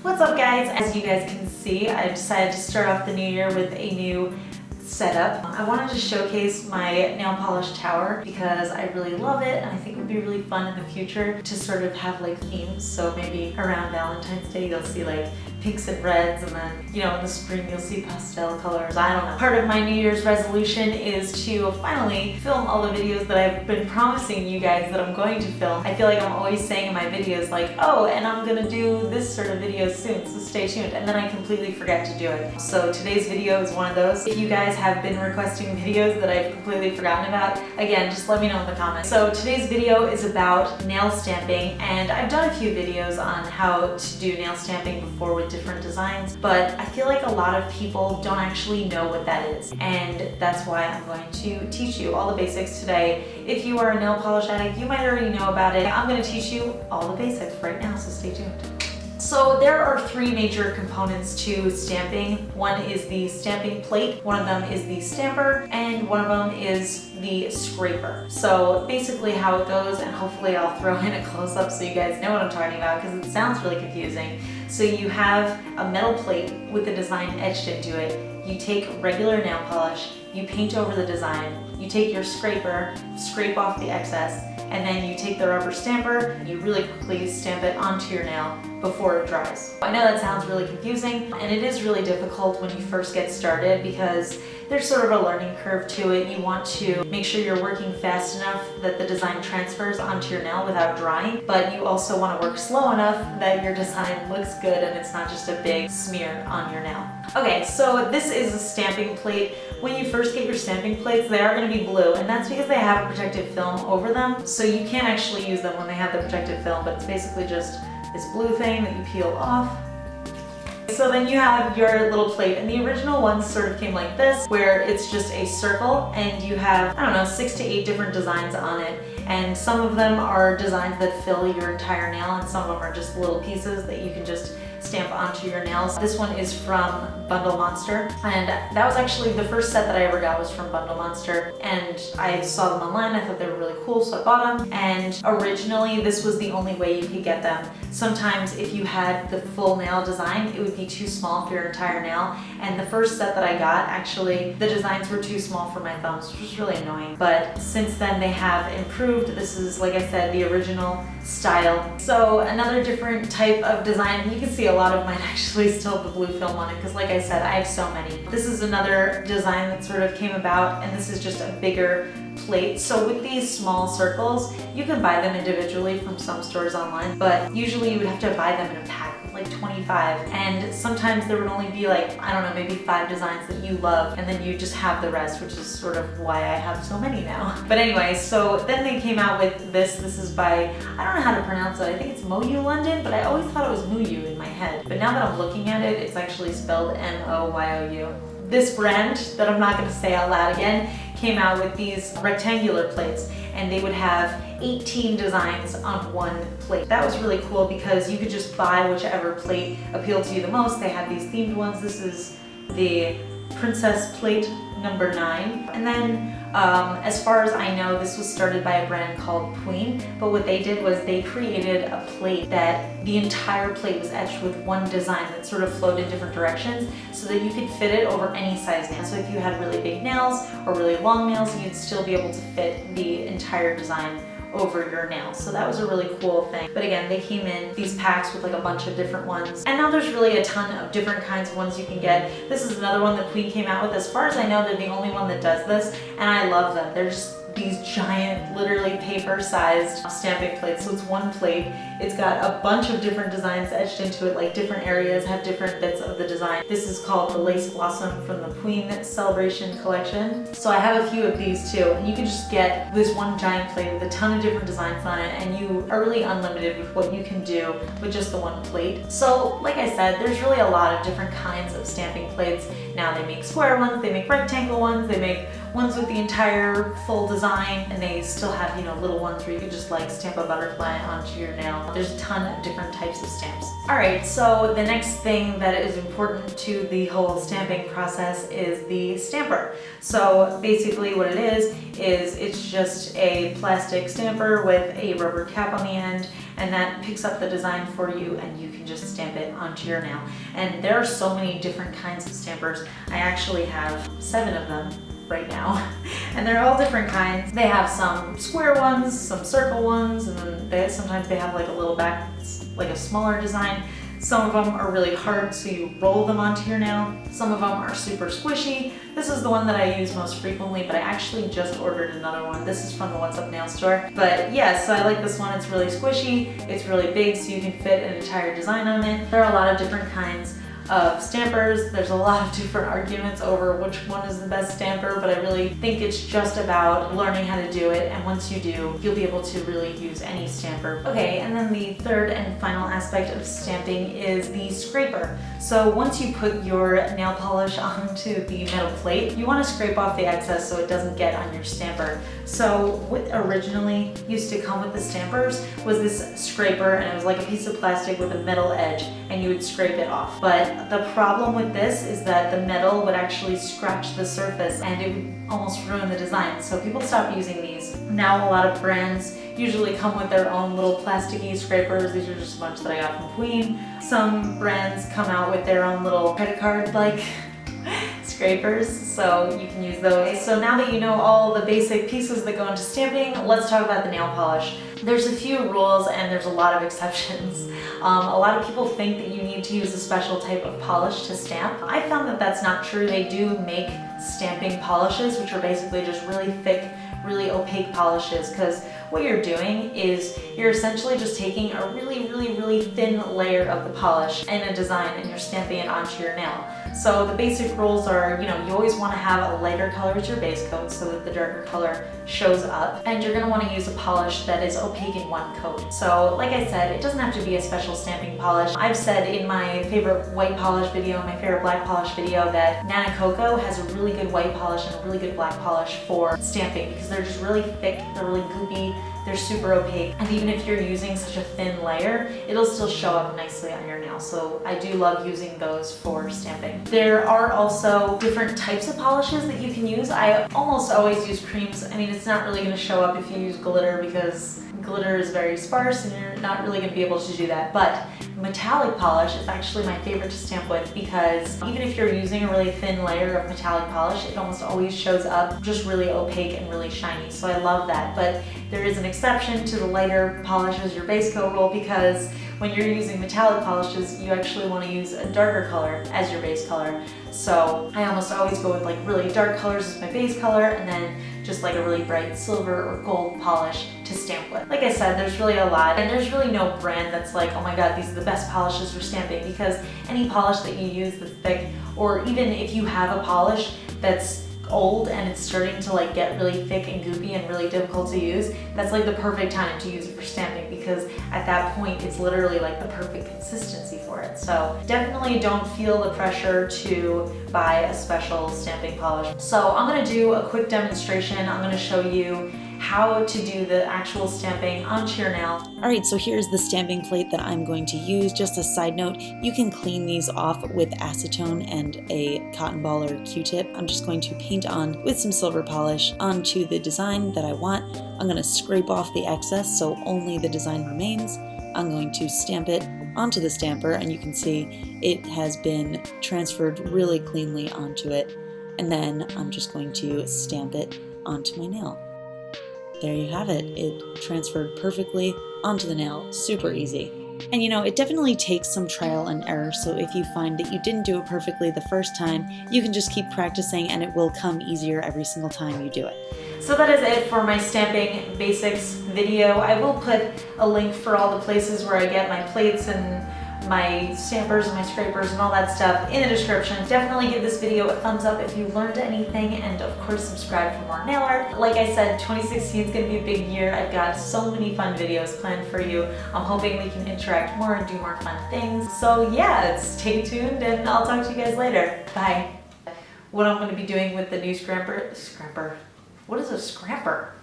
What's up guys? As you guys can see, I decided to start off the new year with a new setup. I wanted to showcase my nail polish tower because I really love it and I think it would be really fun in the future to sort of have like themes. So maybe around Valentine's Day you'll see like pinks and reds, and then in the spring you'll see pastel colors. I don't know. Part of my New Year's resolution is to finally film all the videos that I've been promising you guys that I'm going to film. I feel like I'm always saying in my videos like, oh, and I'm gonna do this sort of video soon, so stay tuned, and then I completely forget to do it. So today's video is one of those. If you guys have been requesting videos that I've completely forgotten about, again, just let me know in the comments. So today's video is about nail stamping, and I've done a few videos on how to do nail stamping before with different designs, but I feel like a lot of people don't actually know what that is, and that's why I'm going to teach you all the basics today. If you are a nail polish addict, you might already know about it. I'm going to teach you all the basics right now, so stay tuned. So there are three major components to stamping. One is the stamping plate, one of them is the stamper, and one of them is the scraper. So basically how it goes, and hopefully I'll throw in a close-up so you guys know what I'm talking about because it sounds really confusing. So you have a metal plate with the design etched into it. You take regular nail polish, you paint over the design, you take your scraper, scrape off the excess, and then you take the rubber stamper and you really quickly stamp it onto your nail before it dries. I know that sounds really confusing, and it is really difficult when you first get started because there's sort of a learning curve to it. You want to make sure you're working fast enough that the design transfers onto your nail without drying, but you also want to work slow enough that your design looks good and it's not just a big smear on your nail. Okay, so this is a stamping plate. When you first get your stamping plates, they are going to be blue, and that's because they have a protective film over them, so you can't actually use them when they have the protective film, but it's basically just this blue thing that you peel off. So then you have your little plate, and the original ones sort of came like this, where it's just a circle and you have, I don't know, 6 to 8 different designs on it, and some of them are designs that fill your entire nail and some of them are just little pieces that you can just stamp onto your nails. This one is from Bundle Monster, and that was actually the first set that I ever got was from Bundle Monster, and I saw them online. I thought they were really cool, so I bought them, and originally this was the only way you could get them. Sometimes if you had the full nail design, it would be too small for your entire nail, and the first set that I got, actually the designs were too small for my thumbs, which was really annoying, but since then they have improved. This is, like I said, the original style. So another different type of design, you can see a lot of mine actually still have the blue film on it because, like I said, I have so many. This is another design that sort of came about, and this is just a bigger plate. So with these small circles, you can buy them individually from some stores online, but usually you would have to buy them in a pack with like 25, and sometimes there would only be like, I don't know, maybe 5 designs that you love, and then you just have the rest, which is sort of why I have so many now. But anyway, so then they came out with this. This is by, I don't know how to pronounce it, I think it's Moyu London, but I always thought it was Muyu in my head. But now that I'm looking at it, it's actually spelled M-O-Y-O-U. This brand, that I'm not going to say out loud again, came out with these rectangular plates, and they would have 18 designs on one plate. That was really cool because you could just buy whichever plate appealed to you the most. They had these themed ones. This is the Princess Plate number 9. And then as far as I know, this was started by a brand called Queen, but what they did was they created a plate that the entire plate was etched with one design that sort of flowed in different directions so that you could fit it over any size nail. So if you had really big nails or really long nails, you'd still be able to fit the entire design over your nails. So that was a really cool thing. But again, they came in these packs with like a bunch of different ones, and now there's really a ton of different kinds of ones you can get. This is another one that Queen came out with. As far as I know, they're the only one that does this, and I love them. They're just these giant, literally paper-sized stamping plates. So it's one plate. It's got a bunch of different designs etched into it, like different areas have different bits of the design. This is called the Lace Blossom from the Queen Celebration Collection. So I have a few of these too, and you can just get this one giant plate with a ton of different designs on it, and you are really unlimited with what you can do with just the one plate. So like I said, there's really a lot of different kinds of stamping plates. Now they make square ones, they make rectangle ones, they make ones with the entire full design, and they still have, you know, little ones where you can just like stamp a butterfly onto your nail. There's a ton of different types of stamps. All right, so the next thing that is important to the whole stamping process is the stamper. So basically what it is it's just a plastic stamper with a rubber cap on the end, and that picks up the design for you, and you can just stamp it onto your nail. And there are so many different kinds of stampers. I actually have 7 of them right now, and they're all different kinds. They have some square ones, some circle ones, and then sometimes they have like a little back, like a smaller design. Some of them are really hard, so you roll them onto your nail. Some of them are super squishy. This is the one that I use most frequently, but I actually just ordered another one. This is from the What's Up Nail store. But yeah, so I like this one. It's really squishy, it's really big, so you can fit an entire design on it. There are a lot of different kinds of stampers. There's a lot of different arguments over which one is the best stamper, but I really think it's just about learning how to do it, and once you do, you'll be able to really use any stamper. Okay, and then the third and final aspect of stamping is the scraper. So once you put your nail polish onto the metal plate, you want to scrape off the excess so it doesn't get on your stamper. So what originally used to come with the stampers was this scraper, and it was like a piece of plastic with a metal edge, and you would scrape it off. But the problem with this is that the metal would actually scratch the surface, and it would almost ruin the design. So people stopped using these. Now a lot of brands usually come with their own little plasticky scrapers. These are just a bunch that I got from Queen. Some brands come out with their own little credit card like scrapers, so you can use those. So now that you know all the basic pieces that go into stamping, let's talk about the nail polish. There's a few rules and there's a lot of exceptions. A lot of people think that you need to use a special type of polish to stamp. I found that that's not true. They do make stamping polishes, which are basically just really thick, really opaque polishes, because what you're doing is you're essentially just taking a really thin layer of the polish in a design, and you're stamping it onto your nail. So the basic rules are, you know, you always want to have a lighter color as your base coat so that the darker color shows up, and you're going to want to use a polish that is opaque in one coat. So like I said, it doesn't have to be a special stamping polish. I've said in my favorite white polish video, my favorite black polish video, that Nana Coco has a really good white polish and a really good black polish for stamping, because they're just really thick, they're really goopy, they're super opaque, and even if you're using such a thin layer, it'll still show up nicely on your nail. So I do love using those for stamping. There are also different types of polishes that you can use. I almost always use creams. I mean, it's not really going to show up if you use glitter, because glitter is very sparse and you're not really going to be able to do that. But metallic polish is actually my favorite to stamp with, because even if you're using a really thin layer of metallic polish, it almost always shows up just really opaque and really shiny. So I love that. But there is an exception to the lighter polish as your base coat rule, because when you're using metallic polishes, you actually want to use a darker color as your base color. So I almost always go with like really dark colors as my base color, and then just like a really bright silver or gold polish to stamp with. Like I said, there's really a lot, and there's really no brand that's like, oh my god, these are the best polishes for stamping, because any polish that you use that's thick, or even if you have a polish that's old and it's starting to like get really thick and goopy and really difficult to use, that's like the perfect time to use it for stamping, because at that point it's literally like the perfect consistency for it. So definitely don't feel the pressure to buy a special stamping polish. So I'm going to do a quick demonstration. I'm going to show you how to do the actual stamping onto your nail. Alright, so here's the stamping plate that I'm going to use. Just a side note, you can clean these off with acetone and a cotton ball or Q-tip. I'm just going to paint on with some silver polish onto the design that I want. I'm going to scrape off the excess so only the design remains. I'm going to stamp it onto the stamper, and you can see it has been transferred really cleanly onto it. And then I'm just going to stamp it onto my nail. There you have it. It transferred perfectly onto the nail. Super easy. And you know, it definitely takes some trial and error, so if you find that you didn't do it perfectly the first time, you can just keep practicing and it will come easier every single time you do it. So that is it for my stamping basics video. I will put a link for all the places where I get my plates and my stampers and my scrapers and all that stuff in the description. Definitely give this video a thumbs up if you learned anything, and of course subscribe for more nail art. Like I said, 2016 is going to be a big year. I've got so many fun videos planned for you. I'm hoping we can interact more and do more fun things. So yeah, stay tuned and I'll talk to you guys later. Bye. what I'm going to be doing with the new scramper. What is a scramper?